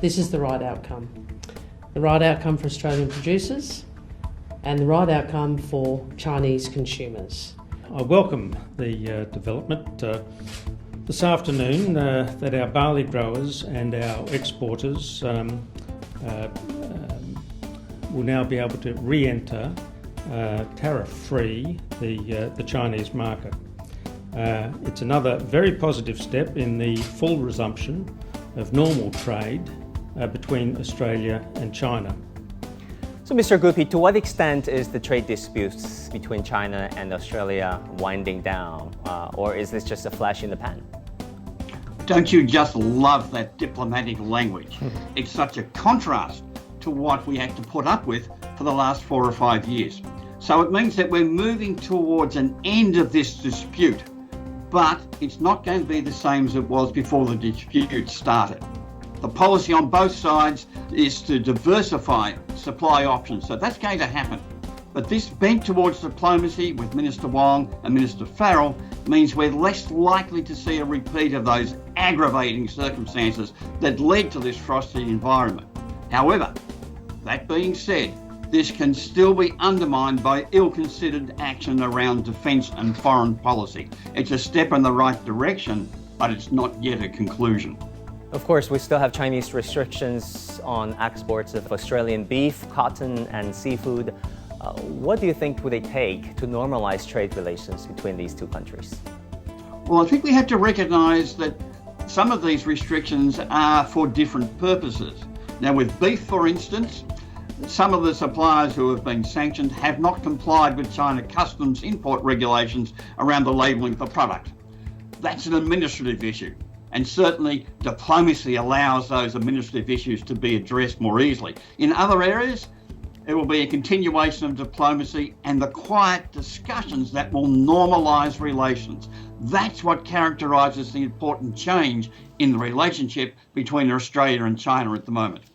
This is the right outcome. The right outcome for Australian producers and the right outcome for Chinese consumers. I welcome the development this afternoon that our barley growers and our exporters will now be able to re-enter tariff-free the Chinese market. It's another very positive step in the full resumption of normal trade between Australia and China. So, Mr. Guppy, to what extent is the trade disputes between China and Australia winding down, or is this just a flash in the pan? Don't you just love that diplomatic language? It's such a contrast to what we had to put up with for the last 4 or 5 years. So it means that we're moving towards an end of this dispute, but it's not going to be the same as it was before the dispute started. The policy on both sides is to diversify supply options, so that's going to happen. But this bent towards diplomacy with Minister Wong and Minister Farrell means we're less likely to see a repeat of those aggravating circumstances that led to this frosty environment. However, that being said, this can still be undermined by ill-considered action around defence and foreign policy. It's a step in the right direction, but it's not yet a conclusion. Of course, we still have Chinese restrictions on exports of Australian beef, cotton, and seafood. What do you think would it take to normalize trade relations between these two countries? Well, I think we have to recognise that some of these restrictions are for different purposes. Now, with beef, for instance, some of the suppliers who have been sanctioned have not complied with China customs import regulations around the labelling of the product. That's an administrative issue, and certainly diplomacy allows those administrative issues to be addressed more easily. In other areas, it will be a continuation of diplomacy and the quiet discussions that will normalise relations. That's what characterises the important change in the relationship between Australia and China at the moment.